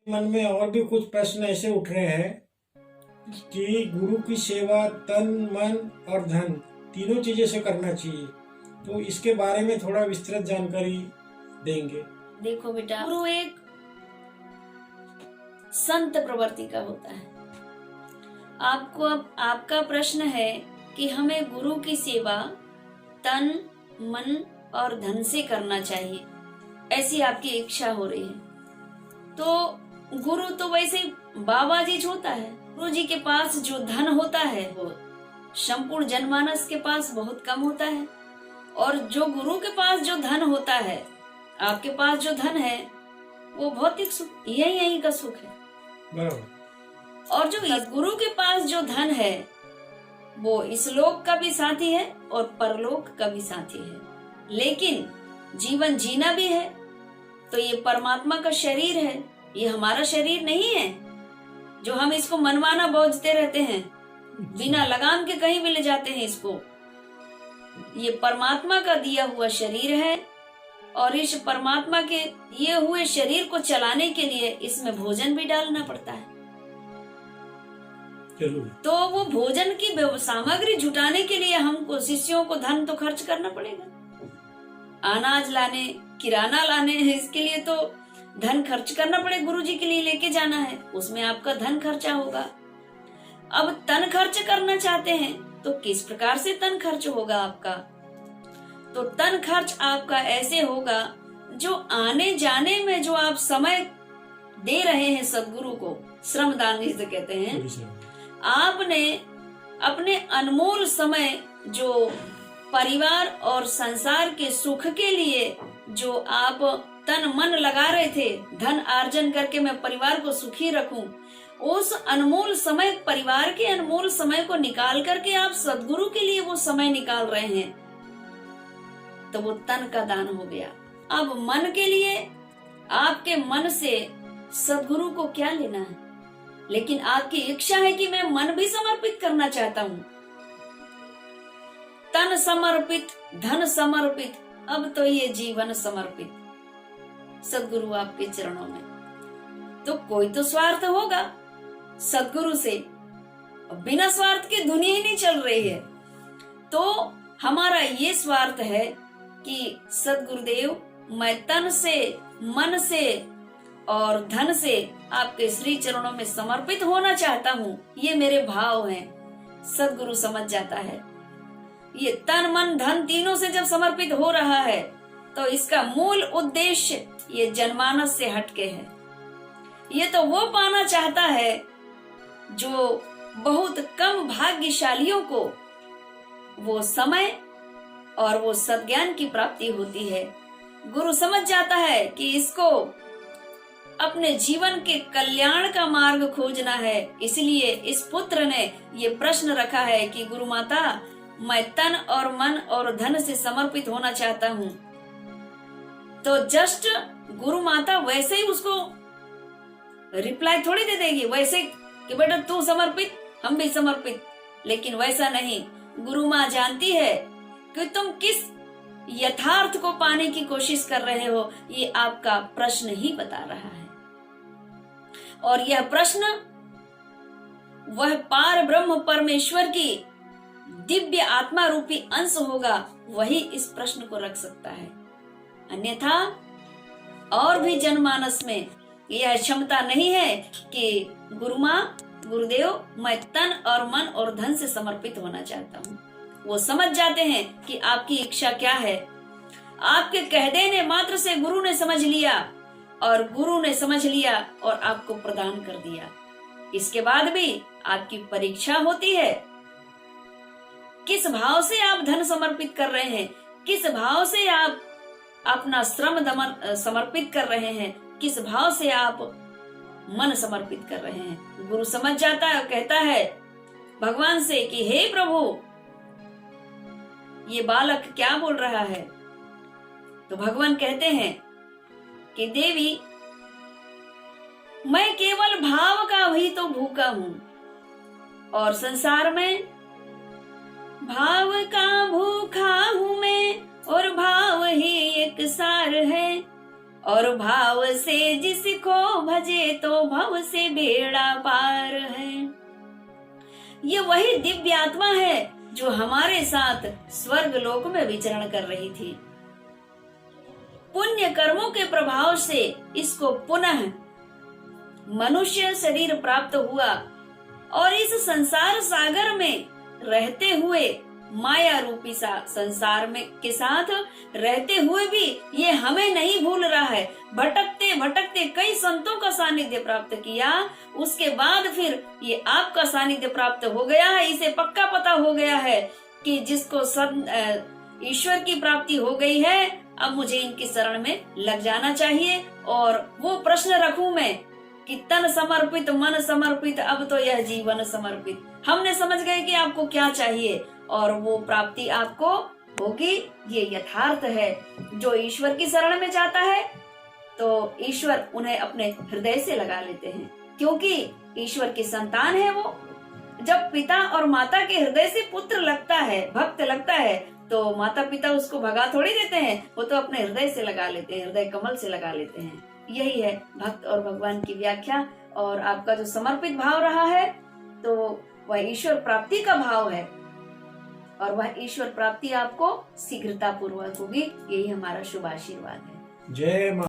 मन में और भी कुछ प्रश्न ऐसे उठ रहे हैं कि गुरु की सेवा तन मन और धन तीनों चीजें से करना चाहिए, तो इसके बारे में थोड़ा विस्तृत जानकारी देंगे। देखो बेटा, गुरु एक संत प्रवृत्ति का होता है। आपको अब आपका प्रश्न है कि हमें गुरु की सेवा तन मन और धन से करना चाहिए, ऐसी आपकी इच्छा हो रही है। तो गुरु तो वैसे बाबा जी होता है। गुरु जी के पास जो धन होता है वो संपूर्ण जनमानस के पास बहुत कम होता है, और जो गुरु के पास जो धन होता है, आपके पास जो धन है वो भौतिक सुख, यही का सुख है बराबर। और जो इस गुरु के पास जो धन है वो इस लोक का भी साथी है और परलोक का भी साथी है। लेकिन जीवन जीना भी है, तो ये परमात्मा का शरीर है, ये हमारा शरीर नहीं है जो हम इसको मनमाना बोझते रहते हैं, बिना लगाम के कहीं भी ले जाते हैं इसको। ये परमात्मा का दिया हुआ शरीर है, और इस परमात्मा के दिए हुए शरीर को चलाने के लिए इसमें भोजन भी डालना पड़ता है। तो वो भोजन की सामग्री जुटाने के लिए हमको शिष्यों को धन तो खर्च करना पड़ेगा। अनाज लाने, किराना लाने, इसके लिए तो धन खर्च करना पड़े। गुरुजी के लिए लेके जाना है, उसमें आपका धन खर्चा होगा। अब तन खर्च करना चाहते हैं तो किस प्रकार से तन खर्च होगा आपका? तो तन खर्च आपका ऐसे होगा, जो आने जाने में जो आप समय दे रहे हैं सदगुरु को, श्रमदान जिसे कहते हैं, आपने अपने अनमोल समय जो परिवार और संसार के सुख के लिए जो आप तन मन लगा रहे थे, धन अर्जन करके मैं परिवार को सुखी रखूं, उस अनमोल समय, परिवार के अनमोल समय को निकाल करके आप सदगुरु के लिए वो समय निकाल रहे हैं, तो वो तन का दान हो गया। अब मन के लिए, आपके मन से सदगुरु को क्या लेना है? लेकिन आपकी इच्छा है कि मैं मन भी समर्पित करना चाहता हूँ, तन समर्पित, धन समर्पित, अब तो ये जीवन समर्पित सदगुरु आपके चरणों में। तो कोई तो स्वार्थ होगा सदगुरु से, बिना स्वार्थ के दुनिया ही नहीं चल रही है। तो हमारा ये स्वार्थ है कि सदगुरुदेव, मैं तन से, मन से और धन से आपके श्री चरणों में समर्पित होना चाहता हूँ, ये मेरे भाव हैं। सदगुरु समझ जाता है, ये तन मन धन तीनों से जब समर्पित हो रहा है तो इसका मूल उद्देश्य ये जनमानस से हटके है। ये तो वो पाना चाहता है जो बहुत कम भाग्यशालियों को वो समय और वो सद्ज्ञान की प्राप्ति होती है। गुरु समझ जाता है कि इसको अपने जीवन के कल्याण का मार्ग खोजना है, इसलिए इस पुत्र ने ये प्रश्न रखा है कि गुरु माता, मैं तन और मन और धन से समर्पित होना चाहता हूँ। तो जस्ट गुरु माता वैसे ही उसको रिप्लाई थोड़ी दे देगी, वैसे कि बेटा तू समर्पित, हम भी समर्पित, लेकिन वैसा नहीं। गुरु माँ जानती है कि तुम किस यथार्थ को पाने की कोशिश कर रहे हो, ये आपका प्रश्न ही बता रहा है। और यह प्रश्न वह पार ब्रह्म परमेश्वर की दिव्य आत्मा रूपी अंश होगा, वही इस प्रश्न को रख सकता है। अन्यथा और भी जनमानस में यह क्षमता नहीं है कि गुरु माँ, गुरुदेव, मैं तन और मन और धन से समर्पित होना चाहता हूँ। वो समझ जाते हैं कि आपकी इच्छा क्या है। आपके कह देने मात्र से गुरु ने समझ लिया, और गुरु ने समझ लिया और आपको प्रदान कर दिया। इसके बाद भी आपकी परीक्षा होती है, किस भाव से आप धन समर्पित कर रहे हैं, किस भाव से आप अपना श्रम समर्पित कर रहे हैं, किस भाव से आप मन समर्पित कर रहे हैं। गुरु समझ जाता है, कहता है भगवान से कि हे प्रभु, ये बालक क्या बोल रहा है? तो भगवान कहते हैं कि देवी, मैं केवल भाव का ही तो भूखा हूं, और संसार में भाव का भूखा हूं मैं, और भाव ही एक सार है, और भाव से जिसको भजे तो भव से बेड़ा पार है। ये वही दिव्य आत्मा है जो हमारे साथ स्वर्ग लोक में विचरण कर रही थी। पुण्य कर्मों के प्रभाव से इसको पुनः मनुष्य शरीर प्राप्त हुआ और इस संसार सागर में रहते हुए माया रूपी संसार में के साथ रहते हुए भी ये हमें नहीं भूल रहा है। भटकते भटकते कई संतों का सानिध्य प्राप्त किया, उसके बाद फिर ये आपका सानिध्य प्राप्त हो गया है। इसे पक्का पता हो गया है कि जिसको ईश्वर की प्राप्ति हो गई है, अब मुझे इनकी शरण में लग जाना चाहिए। और वो प्रश्न रखूं मैं कि तन समर्पित मन समर्पित अब तो यह जीवन समर्पित। हमने समझ गए कि आपको क्या चाहिए और वो प्राप्ति आपको होगी। ये यथार्थ है। जो ईश्वर की शरण में जाता है तो ईश्वर उन्हें अपने हृदय से लगा लेते हैं, क्योंकि ईश्वर की संतान है वो। जब पिता और माता के हृदय से पुत्र लगता है, भक्त लगता है, तो माता पिता उसको भगा थोड़ी देते हैं, वो तो अपने हृदय से लगा लेते हैं, हृदय कमल से लगा लेते हैं। यही है भक्त और भगवान की व्याख्या। और आपका जो समर्पित भाव रहा है तो वह ईश्वर प्राप्ति का भाव है और वह ईश्वर प्राप्ति आपको शीघ्रता पूर्वक होगी। यही हमारा शुभ आशीर्वाद है। जय मां।